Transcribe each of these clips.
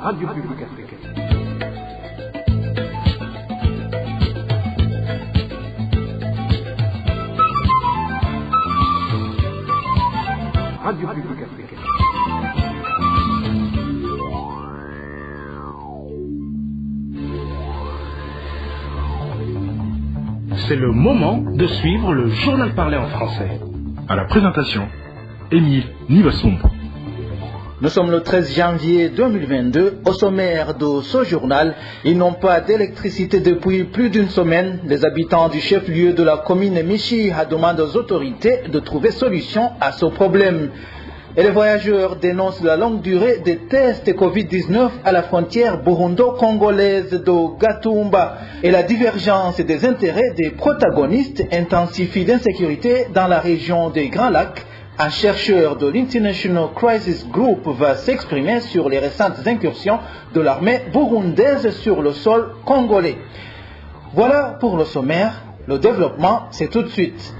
Radio Publique Africaine. Radio Publique Africaine. C'est le moment de suivre le journal parlé en français. À la présentation, Émile Nivasumba. Nous sommes le 13 janvier 2022. Au sommaire de ce journal, ils n'ont pas d'électricité depuis plus d'une semaine. Les habitants du chef-lieu de la commune Michi demandent aux autorités de trouver solution à ce problème. Et les voyageurs dénoncent la longue durée des tests Covid-19 à la frontière burundo-congolaise de Gatumba. Et la divergence des intérêts des protagonistes intensifie l'insécurité dans la région des Grands Lacs. Un chercheur de l'International Crisis Group va s'exprimer sur les récentes incursions de l'armée burundaise sur le sol congolais. Voilà pour le sommaire. Le développement, c'est tout de suite.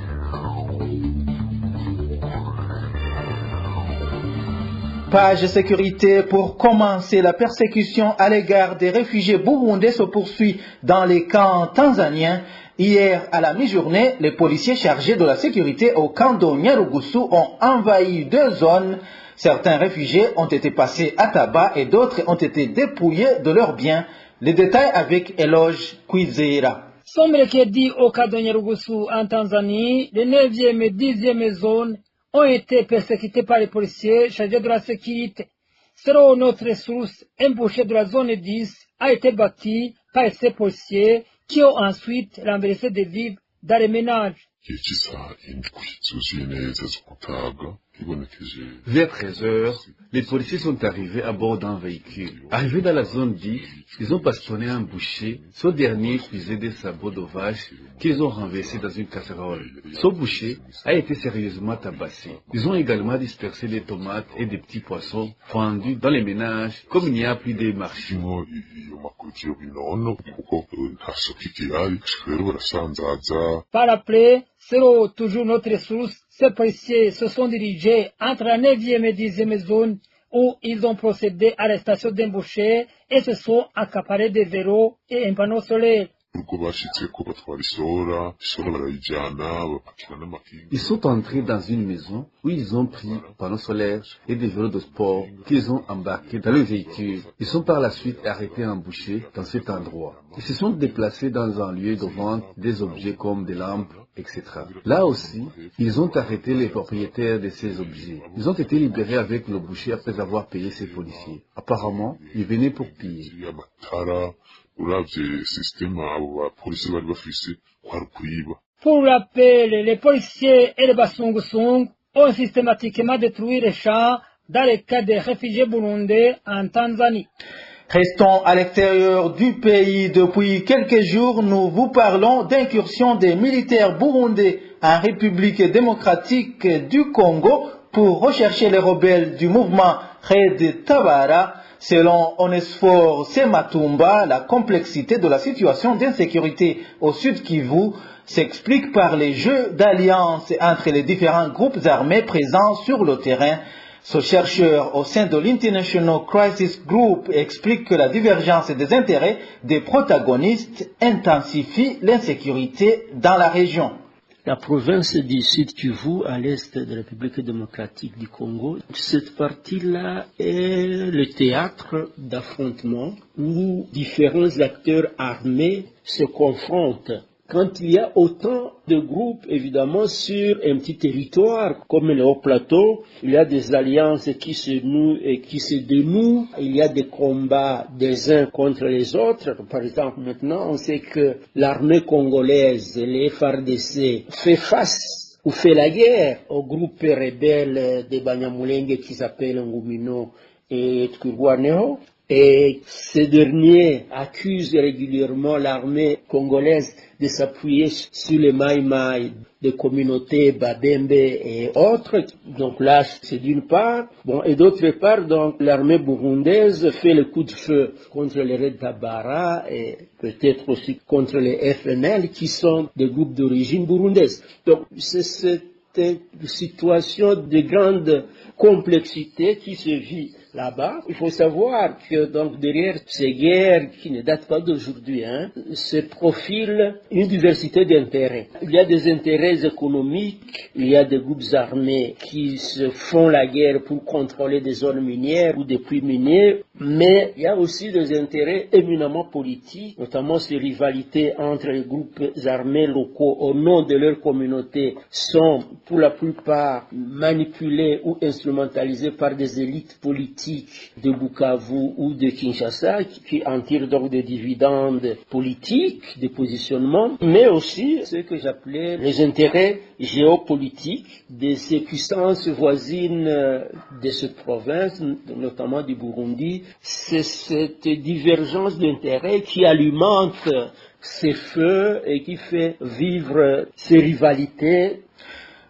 Page sécurité pour commencer. La persécution à l'égard des réfugiés burundais se poursuit dans les camps tanzaniens. Hier, à la mi-journée, les policiers chargés de la sécurité au camp de Nyarugusu ont envahi 2 zones. Certains réfugiés ont été passés à tabac et d'autres ont été dépouillés de leurs biens. Les détails avec Eloge Kwizera. Some mercredi au camp de Nyarugusu en Tanzanie, les 9e et 10e zones ont été persécutés par les policiers chargés de la sécurité. Selon notre source, un boucher de la zone 10 a été bâti par ces policiers qui ont ensuite renversé des vivres dans les ménages. Vers 13h, les policiers sont arrivés à bord d'un véhicule. Arrivés dans la zone 10, ils ont bastonné un boucher. Ce dernier puisait des sabots de vache qu'ils ont renversés dans une casserole. Ce boucher a été sérieusement tabassé. Ils ont également dispersé des tomates et des petits poissons vendus dans les ménages comme il n'y a plus de marché. Par après, selon toujours notre source, ces policiers se sont dirigés entre la 9e et 10e zone où ils ont procédé à l'arrestation d'un boucher et se sont accaparés des vélos et un panneau solaire. Ils sont entrés dans une maison où ils ont pris panneaux solaires et des vélos de sport qu'ils ont embarqués dans le véhicule. Ils sont par la suite arrêtés en boucher dans cet endroit. Ils se sont déplacés dans un lieu de vente des objets comme des lampes, etc. Là aussi, ils ont arrêté les propriétaires de ces objets. Ils ont été libérés avec le boucher après avoir payé ses policiers. Apparemment, ils venaient pour piller. Pour rappel, les policiers et les Basungusung ont systématiquement détruit les champs dans le cas des réfugiés burundais en Tanzanie. Restons à l'extérieur du pays. Depuis quelques jours, nous vous parlons d'incursion des militaires burundais en République démocratique du Congo pour rechercher les rebelles du mouvement Red Tabara. Selon Onesphore Sematumba, la complexité de la situation d'insécurité au Sud Kivu s'explique par les jeux d'alliance entre les différents groupes armés présents sur le terrain. Ce chercheur au sein de l'International Crisis Group explique que la divergence des intérêts des protagonistes intensifie l'insécurité dans la région. La province du Sud Kivu, à l'est de la République démocratique du Congo, cette partie-là est le théâtre d'affrontements où différents acteurs armés se confrontent. Quand il y a autant de groupes, évidemment, sur un petit territoire comme le Haut-Plateau, il y a des alliances qui se nouent et qui se dénouent. Il y a des combats des uns contre les autres. Par exemple, maintenant, on sait que l'armée congolaise, les FARDC, fait face ou fait la guerre aux groupes rebelles de Banyamulenge qui s'appellent Ngumino et Twirwaneho. Et ces derniers accusent régulièrement l'armée congolaise de s'appuyer sur les Maï-Maï des communautés Babembe et autres. Donc là, c'est d'une part. Bon, et d'autre part, donc, l'armée burundaise fait le coup de feu contre les Red Tabara et peut-être aussi contre les FNL qui sont des groupes d'origine burundaise. Donc, c'est cette situation de grande complexité qui se vit là-bas. Il faut savoir que donc derrière ces guerres qui ne datent pas d'aujourd'hui, se profile une diversité d'intérêts. Il y a des intérêts économiques, il y a des groupes armés qui se font la guerre pour contrôler des zones minières ou des puits miniers, mais il y a aussi des intérêts éminemment politiques, notamment ces rivalités entre les groupes armés locaux au nom de leur communauté sont pour la plupart manipulés ou instrumentalisés par des élites politiques de Bukavu ou de Kinshasa qui en tirent donc des dividendes politiques, des positionnements, mais aussi ce que j'appelais les intérêts géopolitiques de ces puissances voisines de cette province, notamment du Burundi. C'est cette divergence d'intérêts qui alimente ces feux et qui fait vivre ces rivalités.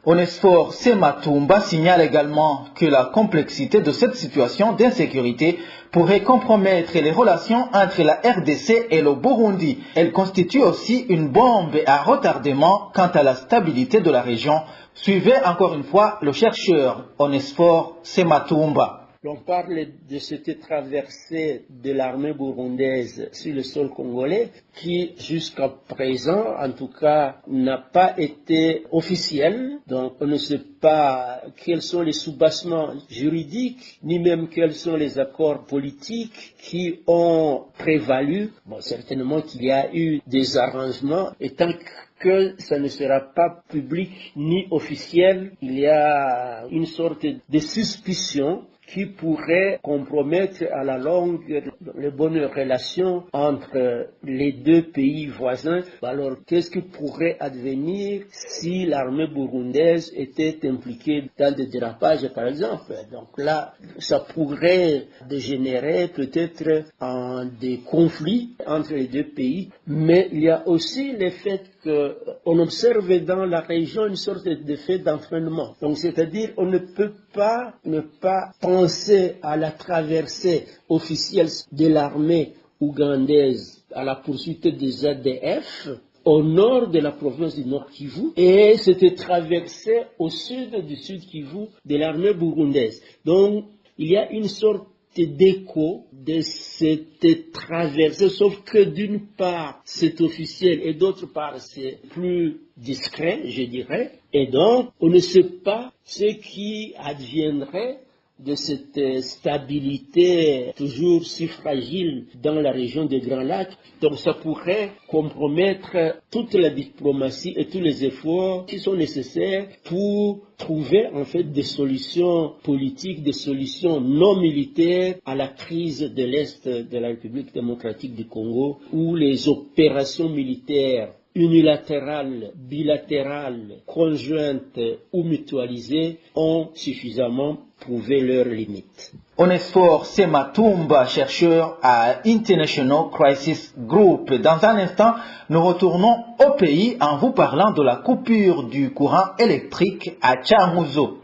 Onesphore Sematumba signale également que la complexité de cette situation d'insécurité pourrait compromettre les relations entre la RDC et le Burundi. Elle constitue aussi une bombe à retardement quant à la stabilité de la région. Suivez encore une fois le chercheur Onesphore Sematumba. On parle de cette traversée de l'armée burundaise sur le sol congolais qui, jusqu'à présent, en tout cas, n'a pas été officielle. Donc, on ne sait pas quels sont les soubassements juridiques, ni même quels sont les accords politiques qui ont prévalu. Bon, certainement qu'il y a eu des arrangements, et tant que ça ne sera pas public ni officiel, il y a une sorte de suspicion qui pourrait compromettre à la longue les bonnes relations entre les deux pays voisins. Alors, qu'est-ce qui pourrait advenir si l'armée burundaise était impliquée dans des dérapages, par exemple? Donc là, ça pourrait dégénérer peut-être en des conflits entre les deux pays, mais il y a aussi le fait qu'on observe dans la région une sorte d'effet d'entraînement. Donc, c'est-à-dire, on ne peut pas ne pas penser à la traversée officielle de l'armée ougandaise à la poursuite des ADF au nord de la province du Nord Kivu et cette traversée au sud du Sud Kivu de l'armée burundaise. Donc, il y a une sorte d'écho de cette traversée, sauf que d'une part c'est officiel et d'autre part c'est plus discret, je dirais, et donc on ne sait pas ce qui adviendrait de cette stabilité toujours si fragile dans la région des Grands Lacs. Donc ça pourrait compromettre toute la diplomatie et tous les efforts qui sont nécessaires pour trouver en fait des solutions politiques, des solutions non militaires à la crise de l'Est de la République démocratique du Congo, où les opérations militaires unilatérales, bilatérales, conjointes ou mutualisées ont suffisamment prouvé leurs limites. Onesphore Sematumba, chercheur à International Crisis Group. Dans un instant, nous retournons au pays en vous parlant de la coupure du courant électrique à Changuzo.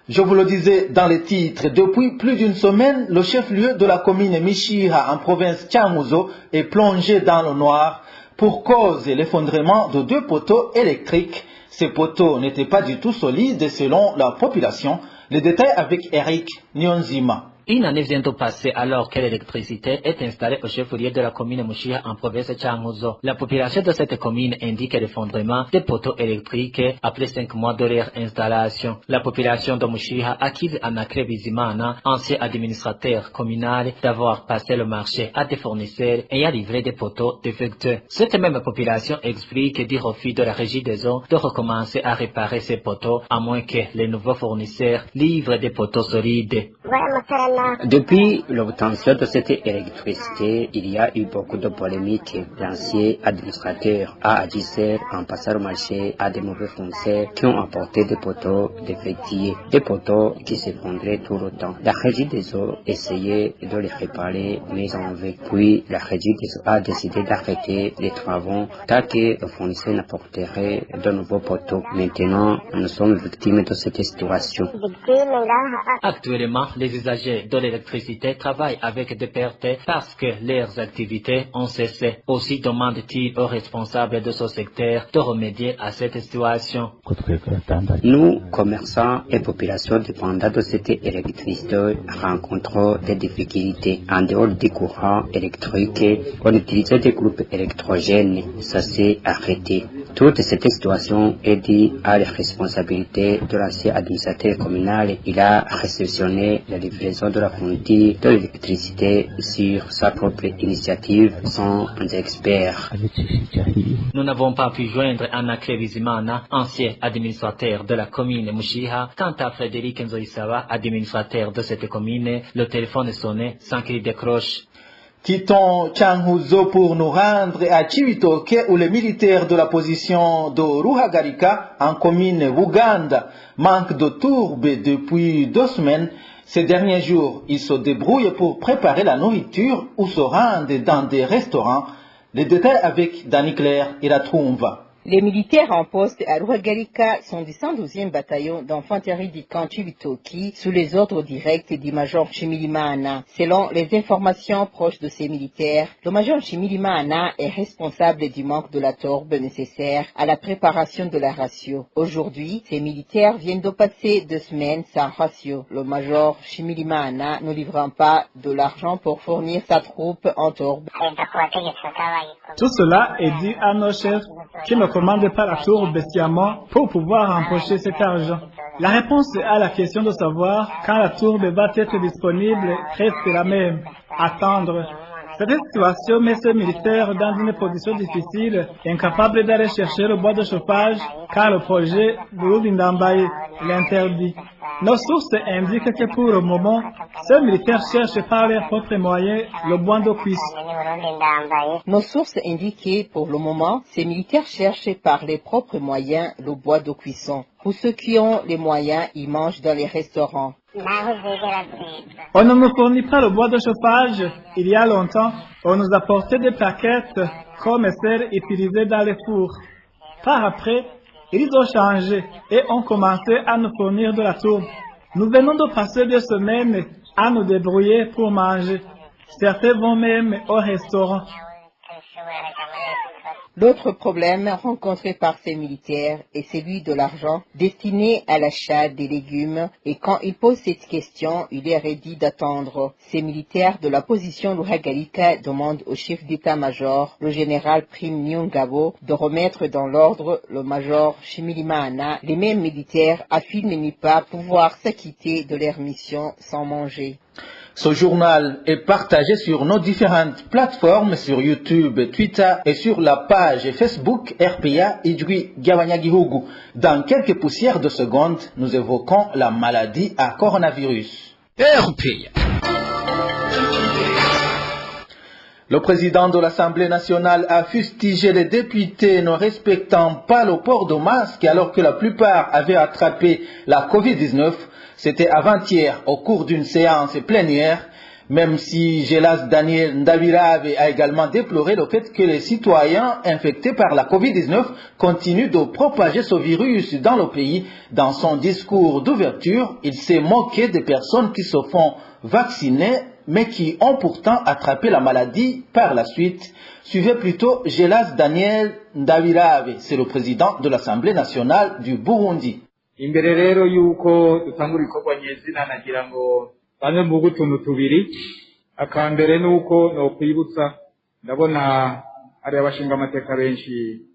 Je vous le disais dans les titres, depuis plus d'une semaine, le chef-lieu de la commune Mishiha en province Changuzo est plongé dans le noir pour cause l'effondrement de 2 poteaux électriques. Ces poteaux n'étaient pas du tout solides selon la population. Les détails avec Eric Nyonzima. Une année vient de passer alors que l'électricité est installée au chef-lieu de la commune Mushiha en province Changuzo. La population de cette commune indique l'effondrement des poteaux électriques après 5 mois de leur installation. La population de Mushiha accuse Anakre Bizimana, ancien administrateur communal, d'avoir passé le marché à des fournisseurs ayant livré des poteaux défectueux. Cette même population explique du refus de la régie des eaux de recommencer à réparer ces poteaux à moins que les nouveaux fournisseurs livrent des poteaux solides. Depuis l'obtention de cette électricité, il y a eu beaucoup de polémiques. L'ancien administrateur a agissé en passant le marché à des mauvais fournisseurs qui ont apporté des poteaux défectueux, des poteaux qui s'effondraient tout le temps. La régie des eaux essayait de les réparer, mais en vain. Puis la régie des eaux a décidé d'arrêter les travaux tant que le fournisseur n'apporterait de nouveaux poteaux. Maintenant, nous sommes victimes de cette situation. Actuellement, les usagers de l'électricité travaillent avec des pertes parce que leurs activités ont cessé. Aussi demandent-ils aux responsables de ce secteur de remédier à cette situation. Nous, commerçants et populations dépendantes de cette électricité, rencontrons des difficultés. En dehors des courants électriques, on utilisait des groupes électrogènes. Ça s'est arrêté. Toute cette situation est due à la responsabilité de l'ancien administrateur communal. Il a réceptionné la livraison de la fourniture de l'électricité sur sa propre initiative sans experts. Nous n'avons pas pu joindre Anakle Bizimana, ancien administrateur de la commune Mushiha. Quant à Frédéric Nzoïsawa, administrateur de cette commune, le téléphone sonnait sans qu'il décroche. Quittons Changuzo pour nous rendre à Chibitoke où les militaires de la position de Ruhagarika en commune Buganda manquent de tourbe depuis 2 semaines. Ces derniers jours, ils se débrouillent pour préparer la nourriture ou se rendent dans des restaurants. Les détails avec Dani Claire et la Troumva. Les militaires en poste à Ruhagarika sont du 112e bataillon d'infanterie du camp Chibitoke sous les ordres directs du major Chimilimana. Selon les informations proches de ces militaires, le major Chimilimana est responsable du manque de la tourbe nécessaire à la préparation de la ratio. Aujourd'hui, ces militaires viennent de passer 2 semaines sans ratio. Le major Chimilimana ne livrant pas de l'argent pour fournir sa troupe en tourbe. Tout cela est dû à nos chefs qui ne commandent pas la tourbe sciemment pour pouvoir empocher cet argent. La réponse à la question de savoir quand la tourbe va être disponible reste la même, attendre. Cette situation met ces militaires dans une position difficile, incapables d'aller chercher le bois de chauffage car le projet de Lubindambaye l'interdit. Nos sources indiquent que pour le moment, ces militaires cherchent par leurs propres moyens le bois de cuisson. Nos sources indiquent que pour le moment, ces militaires cherchent par les propres moyens le bois de cuisson. Pour ceux qui ont les moyens, ils mangent dans les restaurants. On ne nous fournit pas le bois de chauffage. Il y a longtemps, on nous apportait des plaquettes comme celles utilisées dans les fours. Par après, ils ont changé et ont commencé à nous fournir de la tourbe. Nous venons de passer 2 semaines à nous débrouiller pour manger. Certains vont même au restaurant. L'autre problème rencontré par ces militaires est celui de l'argent destiné à l'achat des légumes et quand ils posent cette question, il est dit d'attendre. Ces militaires de la position Ruhagarika demandent au chef d'état-major, le général Prime Nyongabo, de remettre dans l'ordre le major Chimilimana. Les mêmes militaires affirment ne pas pouvoir s'acquitter de leur mission sans manger. Ce journal est partagé sur nos différentes plateformes, sur YouTube, Twitter et sur la page Facebook RPA Idjui Gawanyagihugu. Dans quelques poussières de secondes, nous évoquons la maladie à coronavirus. RPA. Le président de l'Assemblée nationale a fustigé les députés ne respectant pas le port de masque alors que la plupart avaient attrapé la Covid-19. C'était avant-hier au cours d'une séance plénière, même si Gélas Daniel Ndavirave a également déploré le fait que les citoyens infectés par la Covid-19 continuent de propager ce virus dans le pays. Dans son discours d'ouverture, il s'est moqué des personnes qui se font vacciner mais qui ont pourtant attrapé la maladie par la suite. Suivez plutôt Gélas Daniel Ndavirave, c'est le président de l'Assemblée nationale du Burundi. Imbere rero yuko dutangura ibikorwa nyezina nagira ngo bamwe mu gutuntu tubiri akambere nuko no kwibutsa ndabona ari abashinga amateka benshi.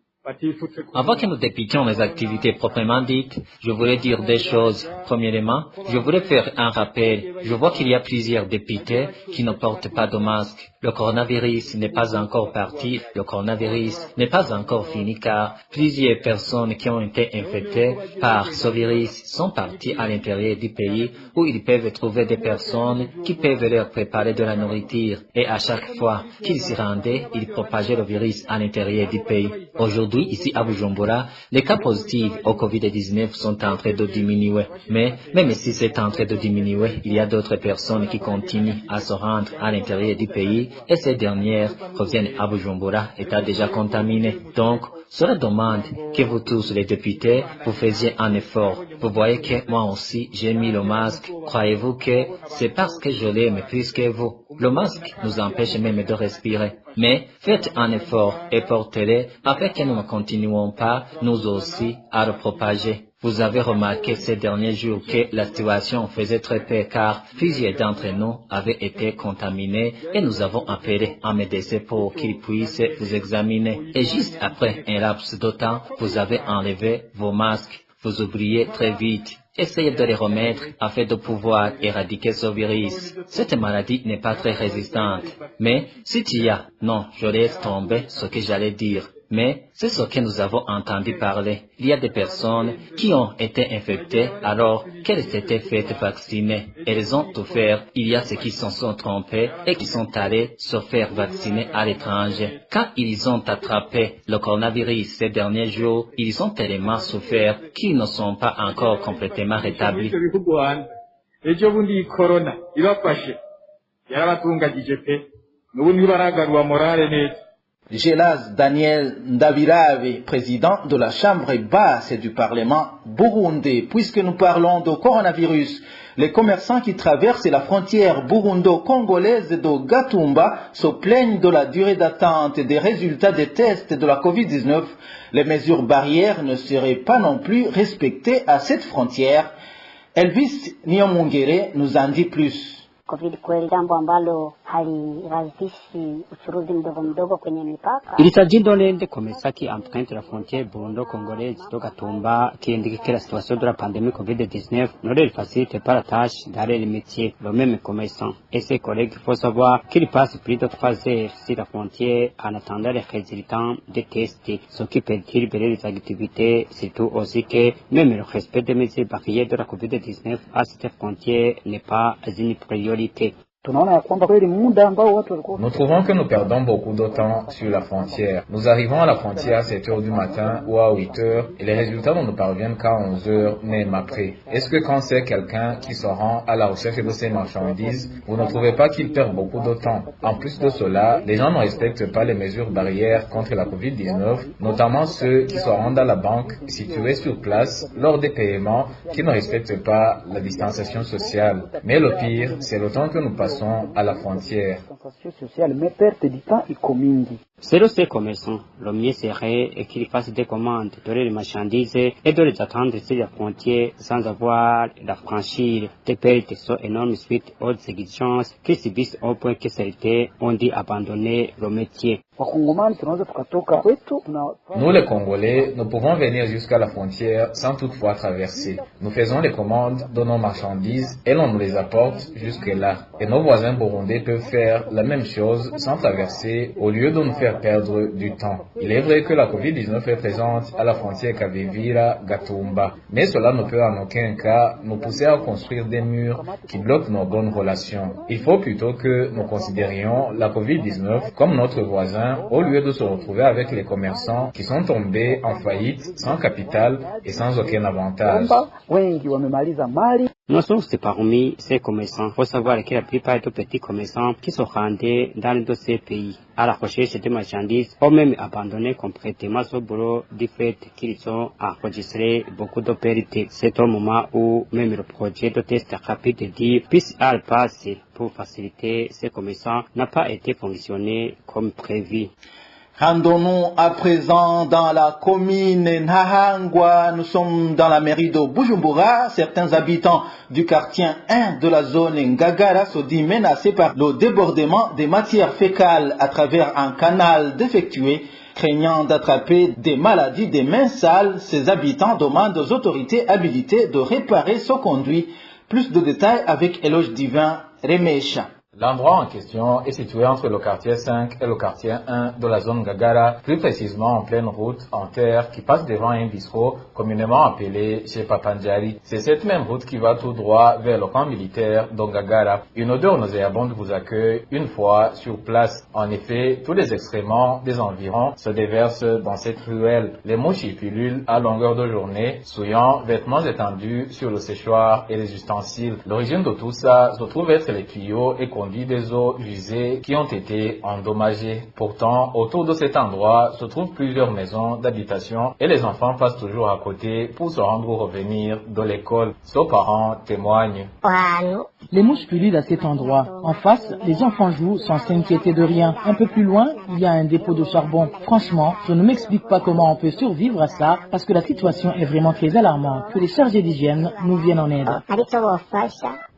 Avant que nous débutions les activités proprement dites, je voulais dire 2 choses. Premièrement, je voulais faire un rappel. Je vois qu'il y a plusieurs députés qui ne portent pas de masque. Le coronavirus n'est pas encore parti, le coronavirus n'est pas encore fini car plusieurs personnes qui ont été infectées par ce virus sont parties à l'intérieur du pays où ils peuvent trouver des personnes qui peuvent leur préparer de la nourriture. Et à chaque fois qu'ils s'y rendaient, ils propageaient le virus à l'intérieur du pays. Aujourd'hui, ici à Bujumbura, les cas positifs au Covid-19 sont en train de diminuer. Mais même si c'est en train de diminuer, il y a d'autres personnes qui continuent à se rendre à l'intérieur du pays et ces dernières reviennent à Bujumbura étant déjà contaminées. Donc, Cela demande que vous tous, les députés, vous faisiez un effort. Vous voyez que moi aussi, j'ai mis le masque. Croyez-vous que c'est parce que je l'aime plus que vous? Le masque nous empêche même de respirer. Mais faites un effort et portez-le afin que nous ne continuons pas, nous aussi, à le propager. Vous avez remarqué ces derniers jours que la situation faisait très peur car plusieurs d'entre nous avaient été contaminés et nous avons appelé un médecin pour qu'il puisse vous examiner. Et juste après un laps de temps, vous avez enlevé vos masques. Vous oubliez très vite. Essayez de les remettre afin de pouvoir éradiquer ce virus. Cette maladie n'est pas très résistante. Mais si tu y as, non, je laisse tomber ce que j'allais dire. Mais c'est ce que nous avons entendu parler. Il y a des personnes qui ont été infectées alors qu'elles s'étaient faites vacciner. Elles ont tout fait. Il y a ceux qui s'en sont trompés et qui sont allés se faire vacciner à l'étranger. Quand ils ont attrapé le coronavirus ces derniers jours, ils ont tellement souffert qu'ils ne sont pas encore complètement rétablis. Gelas Daniel Ndavirave, président de la Chambre basse du Parlement burundais. Puisque nous parlons de coronavirus, les commerçants qui traversent la frontière burundo-congolaise de Gatumba se plaignent de la durée d'attente des résultats des tests de la COVID-19. Les mesures barrières ne seraient pas non plus respectées à cette frontière. Elvis Niomungere nous en dit plus. Il s'agit d'un des commerçants qui empruntent la frontière burundo-congolaise de Gatumba qui indique que la situation de la pandémie Covid-19 ne leur facilite pas la tâche d'aller le métier. Le même commerçant et ses collègues, il faut savoir qu'ils passent plus de 3 heures sur la frontière en attendant les résultats des tests, ce qui peut libérer les activités, surtout aussi que même le respect des mesures barrières de la Covid-19 à cette frontière n'est pas une priorité. Nous trouvons que nous perdons beaucoup de temps sur la frontière. Nous arrivons à la frontière à 7 heures du matin ou à 8 heures et les résultats ne nous parviennent qu'à 11 heures, même après. Est-ce que quand c'est quelqu'un qui se rend à la recherche de ces marchandises, vous ne trouvez pas qu'il perd beaucoup de temps? En plus de cela, les gens ne respectent pas les mesures barrières contre la COVID-19, notamment ceux qui se rendent à la banque située sur place lors des paiements qui ne respectent pas la distanciation sociale. Mais le pire, c'est le temps que nous passons à la frontière. Selon ces commerçants, le mieux serait qu'ils fassent des commandes de les marchandises et de les attendre sur la frontière sans avoir à franchir. Des pertes sont énormes suite aux exigences qu'ils subissent au point que certains ont dû abandonner le métier. Nous les Congolais, nous pouvons venir jusqu'à la frontière sans toutefois traverser. Nous faisons les commandes de nos marchandises et l'on nous les apporte jusque-là. Et nos voisins burundais peuvent faire la même chose sans traverser au lieu de nous faire perdre du temps. Il est vrai que la COVID-19 est présente à la frontière Kavivira-Gatumba, mais cela ne peut en aucun cas nous pousser à construire des murs qui bloquent nos bonnes relations. Il faut plutôt que nous considérions la COVID-19 comme notre voisin au lieu de se retrouver avec les commerçants qui sont tombés en faillite sans capital et sans aucun avantage. Nous sommes parmi ces commerçants. Il faut savoir que la plupart des petits commerçants qui se rendaient dans de ces pays à la recherche de marchandises ont même abandonné complètement ce boulot du fait qu'ils ont enregistré beaucoup de pertes. C'est au moment où même le projet de test rapide dit PCR Pass pour faciliter ces commerçants n'a pas été fonctionné comme prévu. Rendons-nous à présent dans la commune Nahangwa. Nous sommes dans la mairie de Bujumbura. Certains habitants du quartier 1 de la zone Ngagara se disent menacés par le débordement des matières fécales à travers un canal défectué. Craignant d'attraper des maladies des mains sales, ces habitants demandent aux autorités habilitées de réparer ce conduit. Plus de détails avec Éloge Divin Remesha. L'endroit en question est situé entre le quartier 5 et le quartier 1 de la zone Gagara, plus précisément en pleine route en terre qui passe devant un bistrot communément appelé chez Papanjari. C'est cette même route qui va tout droit vers le camp militaire d'Ongagara. Une odeur nauséabonde vous accueille une fois sur place. En effet, tous les excréments des environs se déversent dans cette ruelle. Les mouches y pullulent à longueur de journée, souillant vêtements étendus sur le séchoir et les ustensiles. L'origine de tout ça se trouve être les tuyaux et conduits produit des eaux usées qui ont été endommagées. Pourtant, autour de cet endroit se trouvent plusieurs maisons d'habitation et les enfants passent toujours à côté pour se rendre ou revenir de l'école. Ses parents témoignent. Les mouches pullulent à cet endroit. En face, les enfants jouent sans s'inquiéter de rien. Un peu plus loin, il y a un dépôt de charbon. Franchement, je ne m'explique pas comment on peut survivre à ça parce que la situation est vraiment très alarmante. Que les chargés d'hygiène nous viennent en aide.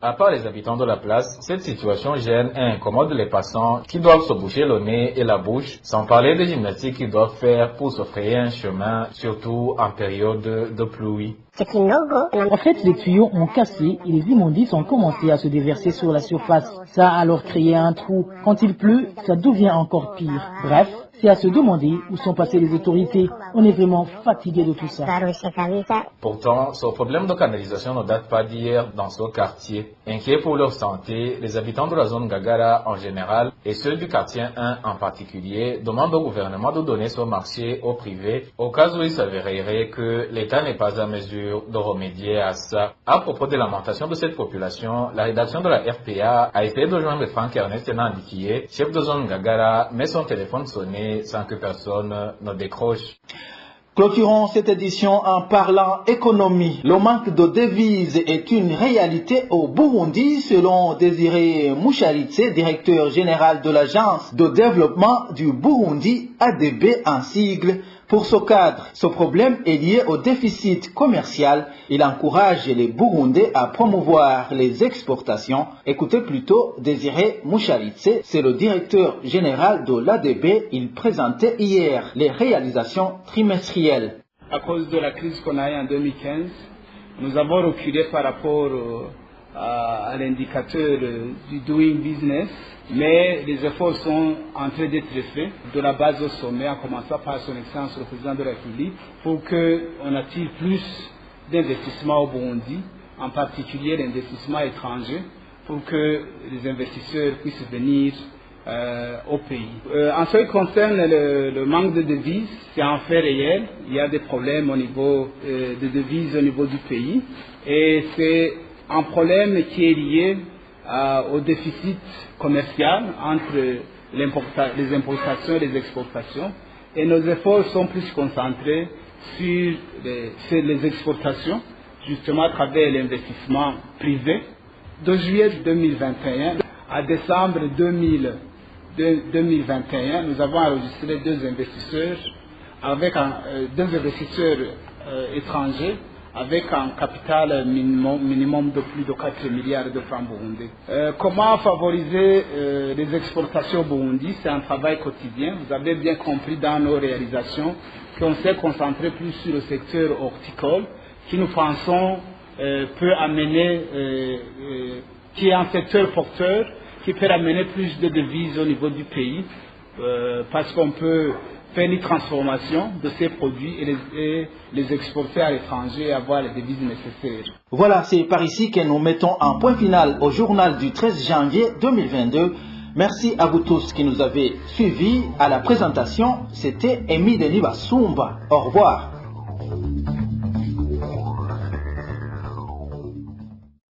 À part les habitants de la place, cette situation gêne et incommode les passants qui doivent se boucher le nez et la bouche, sans parler des gymnastiques qu'ils doivent faire pour se frayer un chemin, surtout en période de pluie. En fait, les tuyaux ont cassé et les immondices ont commencé à se déverser sur la surface. Ça a alors créé un trou. Quand il pleut, ça devient encore pire. Bref, c'est à se demander où sont passées les autorités. On est vraiment fatigué de tout ça. Pourtant, ce problème de canalisation ne date pas d'hier dans ce quartier. Inquiets pour leur santé, les habitants de la zone Gagara en général et ceux du quartier 1 en particulier demandent au gouvernement de donner ce marché au privé au cas où il s'avérerait que l'État n'est pas à mesure de remédier à ça. À propos de lamentation de cette population, la rédaction de la RPA a essayé de joindre Franck Ernest Nandikié, chef de zone Gagara, mais son téléphone sonnait sans que personne ne décroche. Clôturons cette édition en parlant économie. Le manque de devises est une réalité au Burundi, selon Désiré Moucharitse, directeur général de l'Agence de développement du Burundi, ADB en sigle. Pour ce cadre, ce problème est lié au déficit commercial. Il encourage les Burundais à promouvoir les exportations. Écoutez plutôt Désiré Moucharitse, c'est le directeur général de l'ADB. Il présentait hier les réalisations trimestrielles. À cause de la crise qu'on a eue en 2015, nous avons reculé par rapport à l'indicateur du doing business. Mais les efforts sont en train d'être faits de la base au sommet, en commençant par son excellence le président de la République, pour qu'on attire plus d'investissements au Burundi, en particulier l'investissement étranger, pour que les investisseurs puissent venir au pays. En ce qui concerne le manque de devises, c'est un fait réel. Il y a des problèmes au niveau de devises au niveau du pays, et c'est un problème qui est lié au déficit commercial entre les importations et les exportations, et nos efforts sont plus concentrés sur les exportations, justement à travers l'investissement privé. De juillet 2021 à décembre 2021, nous avons enregistré deux investisseurs étrangers avec un capital minimum de plus de 4 milliards de francs burundais. Comment favoriser les exportations au Burundi? C'est un travail quotidien. Vous avez bien compris dans nos réalisations qu'on s'est concentré plus sur le secteur horticole, qui nous pensons peut amener, qui est un secteur porteur, qui peut amener plus de devises au niveau du pays, parce qu'on peut faire une transformation de ces produits et les exporter à l'étranger et avoir les devises nécessaires. Voilà, c'est par ici que nous mettons un point final au journal du 13 janvier 2022. Merci à vous tous qui nous avez suivis. À la présentation, c'était Émile Denis Bassumba. Au revoir.